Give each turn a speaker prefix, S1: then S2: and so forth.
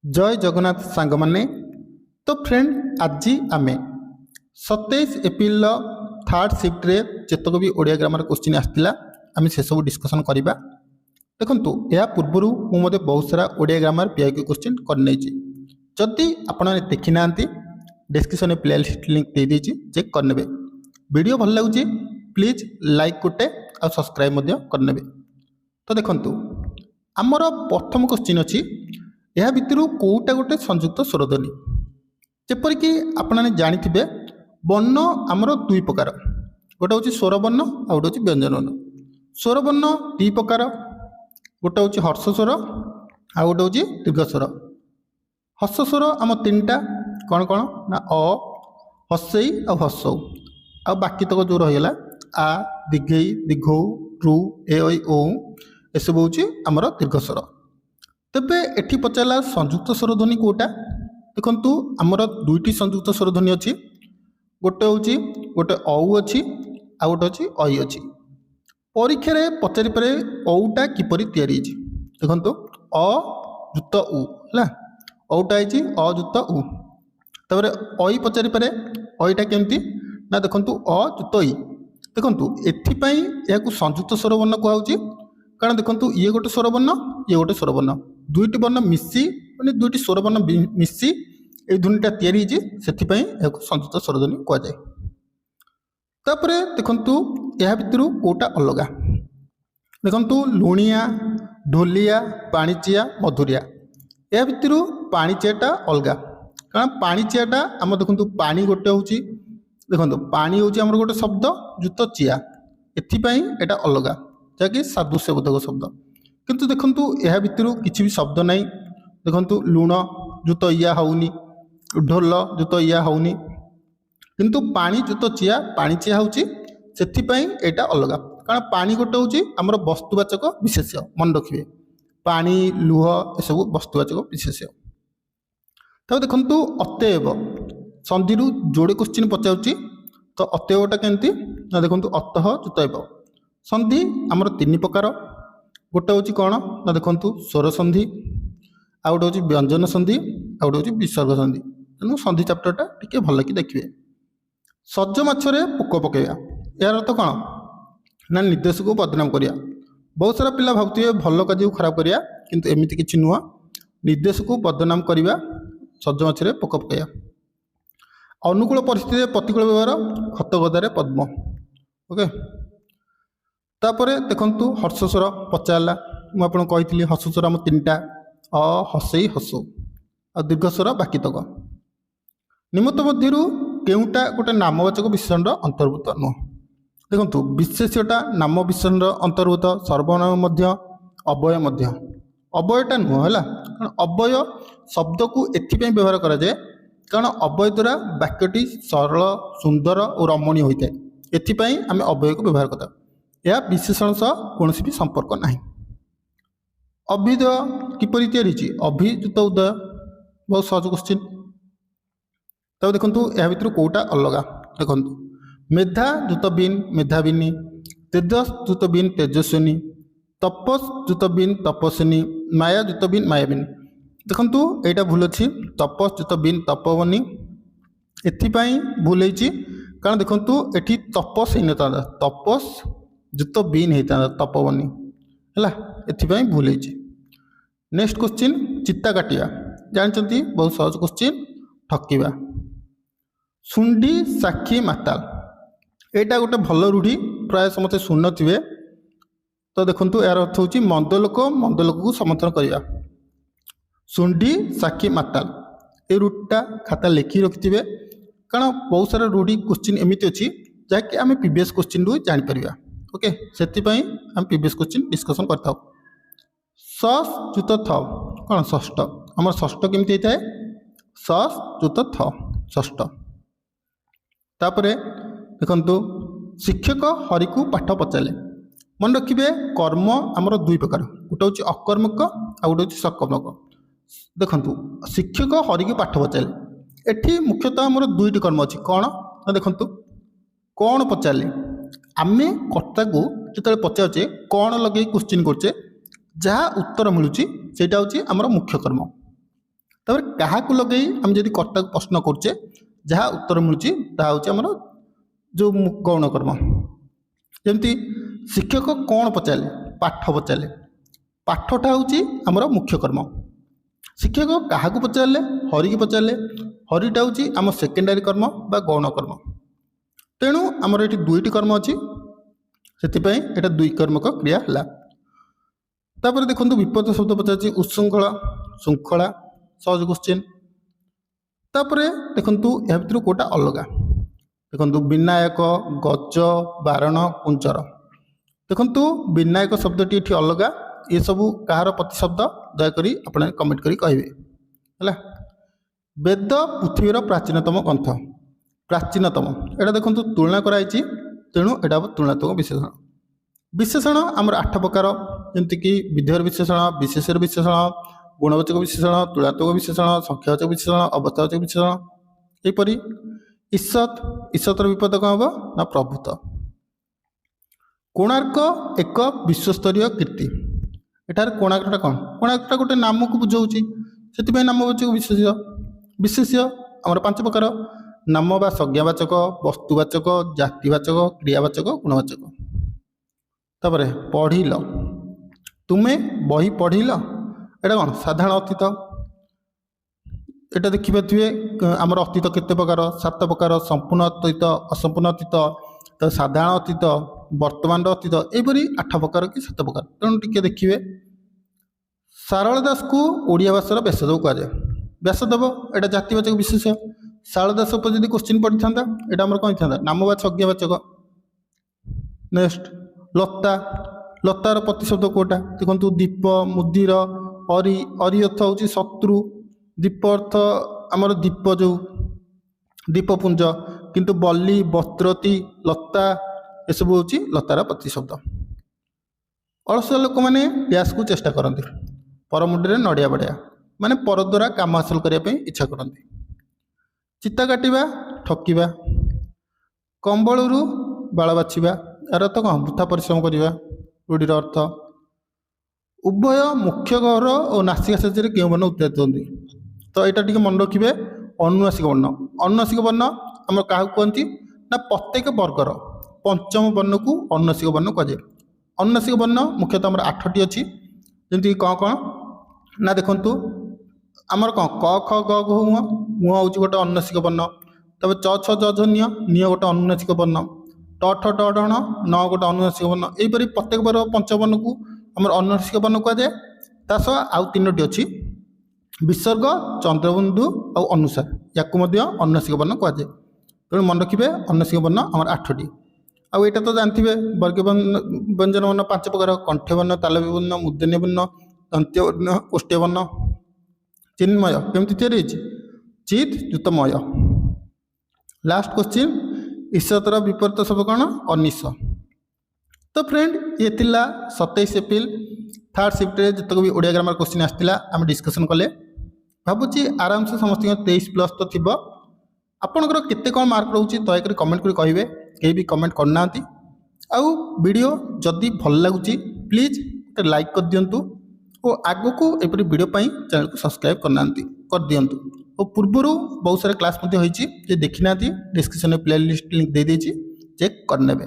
S1: जय जगन्नाथ सांग माने। तो फ्रेंड आज आम 27 एप्रिल थर्ड शिफ्ट रे जेतक भी ओडिया ग्रामर क्वेश्चन आसला आम से सब डिस्कसन करवा। देखो या पूर्वर मुझे बहुत सारा ओडिया ग्रामर पीआईक्यू क्वेश्चन करने जदि आपण देखी ना डिस्क्रिप्शन प्लेलिस्ट लिंक दे देछि चेक करने। वीडियो भल लगुच प्लीज लाइक गोटे और सब्सक्राइब करने। तो देखो आमर प्रथम क्वेश्चन अच्छी यह भितर कौटा गोटे संयुक्त स्वरध्वनि जेपरिक आपने जाथे वर्ण आमर दुई प्रकार गोटे हूँ स्वर वर्ण आ गोटे हूँ व्यंजन वर्ण। स्वर वर्ण दी प्रकार गोटे हूँ हर्ष स्वर आ गोटे हूँ दीर्घ स्वर। हर्ष स्वर आम तीन टा कौन कौन ना अ हसई आ हसौ आ बाकी तक जो रहीगला आ दिघई दिघौ रु ए ऐ ओ एसबू हूँ आमर दीर्घ स्वर। तेबे एठी पचारा संयुक्त स्वरध्वनि कोटा देखंतु आमर दुईटी संयुक्त स्वरध्वनि अच्छी गोटे हूँ गोटे औ अच्छी आ गोटे अच्छी ऐ अच्छी। परीक्षा रे पचारि पारे औटा किपरि तैयारी होइछि देखंतु अ जुत उ है औटा है अ जुत उ। तापर ऐ पचारि पारे ऐटा केमती ना देखंतु अ जुत इ। देखंतु एथिपाई याकु संयुक्त स्वर वर्ण कुहाउछि कारण देखंतु ये गोटे स्वर वर्ण ये गोटे स्वर वर्ण दुईटी वर्ण मिसी माने दुईटी स्वर वर्ण मिसी ए ध्वनिटा तैयारी होइछि सेथिपाई याकु संयुक्त स्वरध्वनि कुहा जाय। तापरे देखंतु या भितरु कोटा अलगा देखंतु लुणिया ढोलिया पाणिचिया मधुरिया या भितरु पाणिचियाटा अलगा कारण पाणिचियाटा आम देखंतु पानी गोटे होउछि देखंतु पानी होउछि हमर गोटे शब्द जुत चिया एथिपाई एटा अलगा जाकि सादृश्यबोधक शब्द। किंतु देखंतु यह भितरु किछि भी शब्द नहीं देखंतु लुण जुत इया होउनी ढोल जुत इया होउनी किंतु पानी जुत चिया पानी चिया होउछि सेथिपाई एटा अलगा कारण पानी गोटे होउछि हमर वस्तुवाचक विशेष्य मन रखिबे पानी लुह ए सब वस्तुवाचक विशेष्य। तब देखंतु अतएव संधिरु जोड़े क्वेश्चन पचाउछि तो अतएवटा केमती ना देखंतु अतः जुतएव संधि आमर तीन प्रकार गोटे हूँ कौन ना देखंतु स्वर संधि आ गोटे हूँ व्यंजन संधि आ गोटे हूँ विसर्ग संधि। तेणु संधि चैप्टरटा टिके भल कि देखिए। सज माछरे पोक पकेया यार अर्थ कौन ना निर्देश को बदनाम करिया। बहुत सारा पिला भावुए भल कार्य को खराब करिया किंतु एमिति किछि नुह निर्देश को बदनाम करिया सज माछरे पोक पकेया। अनुकूल परिस्थिति प्रतिकूल व्यवहार खत गदारे पद्म ओके। तापरे देखंतु हर्ष स्वर पचारला मुझे कही हर्ष स्वर आम तीन टा अ हसई हसौ आ दीर्घ स्वर बाकी तक। निम्त मध्यरु केउटा गोटे नामवाचक विशेषण अंतर्भुक्त नुह देखंतु विशेष्यटा नाम विशेषण अंतर्भुक्त सर्वनाम मध्य अव्यय मध्य अव्ययटा नुह है कारण अव्यय शब्द को एथिपाई व्यवहार करा जाए कारण अव्यय द्वारा वाक्यटी सरल सुंदर और रमणीय होता है एथिपाई आम अव्यय को व्यवहार करता यह विशेषण सह कौन भी संपर्क ना। अभ्युदय किपरि तैयारी अभिजुत उदय बहुत सहज क्वेश्चन। तब देखो यह भितर कौटा अलगा देखो मेधा जुत बीन मेधाविनी तेजस जुत बीन तेजस्विनी तपस जुत बीन तपस्विनी माया जुत बीन मायाविनी। देखो यहाँ भूल अच्छी तपस जुत बीन तपवनी एथिपाई भूल होती कारण देखो ये तपस ही था तपस जुत बीन होता तपवनी है एथिपाई भूल होती। नेक्स्ट क्वेश्चन चित्ता काटिया जानते बहुत सहज क्वेश्चन ठकिबा। सुंडी साक्षी माताल एटा गोटे भल रूढ़ी प्राय समस्त शुण थे। तो देखो यार अर्थ हूँ मंद लोक को समर्थन करवा सुंडी साक्षी माताल ये रूढ़ीटा खाता लिखि रखिथे कारण बहुत सारा रूढ़ी क्वेश्चन एमती अच्छी जहाँकि आम प्रीवियस क्वेश्चन रु जापर ओके से आम प्रीवियस क्वेश्चन डिस्कसन करता। सस जुत थ कौन षष्ठ आम षष्ठ केमती होता है सस जुत थ षष्ठ। तापरे देखंतु शिक्षक हरि को पाठ पचारे मन रखिए कर्म आमर दुई प्रकार गोटे हूँ अकर्मक आ गोटे हूँ सकर्मक। देखंतु शिक्षक हरि को पाठ पचारे एठी मुख्यतः आमर दुईटी कर्म अच्छी कौन ना देखंतु कौन पचारे आमे कर्ता को जो पचारे कौन लगे क्वेश्चन करचे जहाँ उत्तर मिलूँ सेटा हूँ आमर मुख्य कर्म ତାପରେ କାହାକୁ ଲଗେଇ ଆମେ ଯଦି କର୍ତ୍ତାକୁ ପ୍ରଶ୍ନ କରୁଛେ ଯାହା ଉତ୍ତର ମିଳୁଛି ତାହା ହେଉଛି ଆମର ଯେଉଁ ଗୌଣ କର୍ମ। ଯେମିତି ଶିକ୍ଷକ କ'ଣ ପଚାରିଲେ, ପାଠ ପଚାରିଲେ, ପାଠଟା ହେଉଛି ଆମର ମୁଖ୍ୟ କର୍ମ। ଶିକ୍ଷକ କାହାକୁ ପଚାରିଲେ, ହରିକି ପଚାରିଲେ, ହରିଟା ହେଉଛି ଆମ ସେକେଣ୍ଡାରୀ କର୍ମ ବା ଗୌଣ କର୍ମ। ତେଣୁ ଆମର ଏଠି ଦୁଇଟି କର୍ମ ଅଛି, ସେଥିପାଇଁ ଏଇଟା ଦୁଇ କର୍ମକ କ୍ରିୟା ହେଲା। ତାପରେ ଦେଖନ୍ତୁ ବିପଦ ଶବ୍ଦ ପଚାରୁଛି ଉତ୍ଶୃଙ୍ଖଳ, ଶୃଙ୍ଖଳା, ସହଜ କ୍ୱେଶ୍ଚିନ୍। ତାପରେ ଦେଖନ୍ତୁ ଏହା ଭିତରୁ କେଉଁଟା ଅଲଗା, ଦେଖନ୍ତୁ ବିନାୟକ, ଗଜ, ବାରଣ, କୁଞ୍ଚର। ଦେଖନ୍ତୁ ବିନାୟକ ଶବ୍ଦଟି ଏଠି ଅଲଗା, ଏସବୁ କାହାର ପ୍ରତିଶବ୍ଦ ଦୟାକରି ଆପଣ କମେଣ୍ଟ କରି କହିବେ ହେଲା। ବେଦ ପୃଥିବୀର ପ୍ରାଚୀନତମ ଗ୍ରନ୍ଥ, ପ୍ରାଚୀନତମ ଏଇଟା ଦେଖନ୍ତୁ ତୁଳନା କରାଯାଇଛି, ତେଣୁ ଏଇଟା ହେବ ତୁଳନାତ୍ମକ ବିଶେଷଣ। ବିଶେଷଣ ଆମର 8 ପ୍ରକାର, ଯେମିତିକି ବିଧେୟର ବିଶେଷଣ, ବିଶେଷର ବିଶେଷଣ, ଗୁଣବାଚକ ବିଶେଷଣ, ତୁଳନାତ୍ମକ ବିଶେଷଣ, ସଂଖ୍ୟାବାଚକ ବିଶେଷଣ, ଅବସ୍ଥାବାଚକ ବିଶେଷଣ। ଏହିପରି ଈଷତ୍, ଈଷତର ବିପଦ କ'ଣ ହେବ ନା ପ୍ରଭୁତ। କୋଣାର୍କ ଏକ ବିଶ୍ୱସ୍ତରୀୟ କୀର୍ତ୍ତି, ଏଠାରେ କୋଣାର୍କଟା କ'ଣ, କୋଣାର୍କଟା ଗୋଟେ ନାମକୁ ବୁଝାଉଛି, ସେଥିପାଇଁ ନାମବାଚକ ବିଶେଷ୍ୟ। ବିଶେଷ୍ୟ ଆମର 5 ପ୍ରକାର, ନାମ ବା ସଂଜ୍ଞାବାଚକ, ବସ୍ତୁବାଚକ, ଜାତିବାଚକ, କ୍ରିୟାବାଚକ, ଗୁଣବାଚକ। ତାପରେ ପଢ଼ିଲ, ତୁମେ ବହି ପଢ଼ିଲ, ଏଇଟା କ'ଣ ସାଧାରଣ ଅତୀତ। ଏଇଟା ଦେଖିପାରୁଥିବେ ଆମର ଅତୀତ କେତେ ପ୍ରକାର, 7 ପ୍ରକାର, ସମ୍ପୂର୍ଣ୍ଣ ଅତୀତ, ଅସମ୍ପୂର୍ଣ୍ଣ ଅତୀତ, ତ ସାଧାରଣ ଅତୀତ, ବର୍ତ୍ତମାନର ଅତୀତ, ଏହିପରି 8 ପ୍ରକାର କି 7 ପ୍ରକାର। ତେଣୁ ଟିକେ ଦେଖିବେ। ସାରଳା ଦାସକୁ ଓଡ଼ିଆ ଭାଷାର ବ୍ୟାସଦେବ କୁହାଯାଏ। ବ୍ୟାସଦେବ ଏଇଟା ଜାତିବାଚକ ବିଶେଷ। ସାରଳା ଦାସ ଉପରେ ଯଦି କୋଶ୍ଚିନ୍ ପଡ଼ିଥାନ୍ତା ଏଇଟା ଆମର କ'ଣ ହେଇଥାନ୍ତା, ନାମ ବା ସଂଜ୍ଞାବାଚକ। ନେକ୍ସଟ ଲତା, ଲତାର ପ୍ରତିଶବ୍ଦ କେଉଁଟା, ଦେଖନ୍ତୁ ଦୀପ, ମୁଦିର, ଅରି, ଅରି ଅର୍ଥ ହେଉଛି ଶତ୍ରୁ, ଦୀପ ଅର୍ଥ ଆମର ଦୀପ ଯେଉଁ ଦୀପପୁଞ୍ଜ, କିନ୍ତୁ ବଲି, ବତ୍ରତି, ଲତା ଏସବୁ ହେଉଛି ଲତାର ପ୍ରତିଶବ୍ଦ। ଅଳସୁଆ ଲୋକମାନେ ଡ୍ୟାସ୍କୁ ଚେଷ୍ଟା କରନ୍ତି, ପରମୁଣ୍ଡରେ ନଡ଼ିଆ ବଢ଼ିଆ, ମାନେ ପର ଦ୍ୱାରା କାମ ହାସଲ କରିବା ପାଇଁ ଇଚ୍ଛା କରନ୍ତି। ଚିତା କାଟିବା, ଠକିବା। କମ୍ବଳରୁ ବାଳ ବାଛିବା, ଏହାର ଅର୍ଥ କ'ଣ, ବୃଥା ପରିଶ୍ରମ କରିବା, ରୂଢ଼ିର ଅର୍ଥ। ଉଭୟ ମୁଖ୍ୟ ଗହ୍ୱର ଓ ନାସିକା ସାହାଯ୍ୟରେ କେଉଁ ବର୍ଣ୍ଣ ଉତ୍ପାଦିତ ହୁଅନ୍ତି, ତ ଏଇଟା ଟିକେ ମନେ ରଖିବେ। ଅନୁନାସିକ ବର୍ଣ୍ଣ, ଅନୁନାସିକ ବର୍ଣ୍ଣ ଆମର କାହାକୁ କୁହନ୍ତି ନା ପ୍ରତ୍ୟେକ ବର୍ଗର ପଞ୍ଚମ ବର୍ଣ୍ଣକୁ ଅନୁନାସିକ ବର୍ଣ୍ଣ କୁହାଯାଏ। ଅନୁନାସିକ ବର୍ଣ୍ଣ ମୁଖ୍ୟତଃ ଆମର 8ଟି ଅଛି, ଯେମିତିକି କ'ଣ ନା ଦେଖନ୍ତୁ ଆମର କ'ଣ କ ଖ ଗ ଘ ଙ, ଙ ହେଉଛି ଗୋଟେ ଅନୁନାସିକ ବର୍ଣ୍ଣ। ତାପରେ ଚ ଛ ଜ ଝ ନିୟ, ନିୟ ଗୋଟେ ଅନୁନାସିକ ବର୍ଣ୍ଣ। ଟ ଠ ଡ ଢ ଣ, ନ ଗୋଟେ ଅନୁନାସିକ ବର୍ଣ୍ଣ। ଏହିପରି ପ୍ରତ୍ୟେକ ବର୍ଗ ପଞ୍ଚବର୍ଣ୍ଣକୁ ଆମର ଅନୁନାସିକ ବର୍ଣ୍ଣ କୁହାଯାଏ। ତା ସହ ଆଉ 3ଟି ଅଛି, ବିସର୍ଗ, ଚନ୍ଦ୍ରବିନ୍ଦୁ ଆଉ ଅନୁସାର, ୟାକୁ ମଧ୍ୟ ଅନୁନାସିକ ବର୍ଣ୍ଣ କୁହାଯାଏ। ତେଣୁ ମନେ ରଖିବେ ଅନୁନାସିକ ବର୍ଣ୍ଣ ଆମର 8ଟି। ଆଉ ଏଇଟା ତ ଜାଣିଥିବେ ବର୍ଗୀୟ ବ୍ୟଞ୍ଜନ ବର୍ଣ୍ଣ 5 ପ୍ରକାର, କଣ୍ଠ୍ୟ ବର୍ଣ୍ଣ, ତାଲବୀ ବର୍ଣ୍ଣ, ମୂର୍ଦ୍ଧନ୍ୟ ବର୍ଣ୍ଣ, ଦନ୍ତ୍ୟ ବର୍ଣ୍ଣ, ଓଷ୍ଠ୍ୟ ବର୍ଣ୍ଣ। ଚିନ୍ମୟ କେମିତି ତିଆରି ହେଇଛି, ଚିତ୍ ଯୁକ୍ତମୟ। ଲାଷ୍ଟ କ୍ୱେଶ୍ଚିନ୍, ଈଷତର ବିପରୀତ ଶବ୍ଦ କ'ଣ, ଅନିଶ। ତ ଫ୍ରେଣ୍ଡ ଇଏ ଥିଲା 27 ଏପ୍ରିଲ 3rd ଶିଫ୍ଟରେ ଯେତେକ ବି ଓଡ଼ିଆ ଗ୍ରାମାର କ୍ୱେଶ୍ଚିନ୍ ଆସିଥିଲା ଆମେ ଡିସ୍କସନ୍ କଲେ। ଭାବୁଛି ଆରାମସେ ସମସ୍ତଙ୍କ 23+ ତ ଥିବ। ଆପଣଙ୍କର କେତେ କ'ଣ ମାର୍କ ରହୁଛି ଦୟାକରି କମେଣ୍ଟ କରି କହିବେ, କେହି ବି କମେଣ୍ଟ କରୁନାହାନ୍ତି। ଆଉ ଭିଡ଼ିଓ ଯଦି ଭଲ ଲାଗୁଛି ପ୍ଲିଜ୍ ଗୋଟେ ଲାଇକ୍ କରିଦିଅନ୍ତୁ ଓ ଆଗକୁ ଏପରି ଭିଡ଼ିଓ ପାଇଁ ଚ୍ୟାନେଲକୁ ସବସ୍କ୍ରାଇବ୍ କରିଦିଅନ୍ତୁ। ଓ ପୂର୍ବରୁ ବହୁତ ସାରା କ୍ଲାସ୍ ମଧ୍ୟ ହୋଇଛି, ଯେ ଦେଖିନାହାନ୍ତି ଡିସ୍କ୍ରିପ୍ସନରେ ପ୍ଲେଲିଷ୍ଟ ଲିଙ୍କ୍ ଦେଇଦେଇଛି, ଚେକ୍ କରିନେବେ।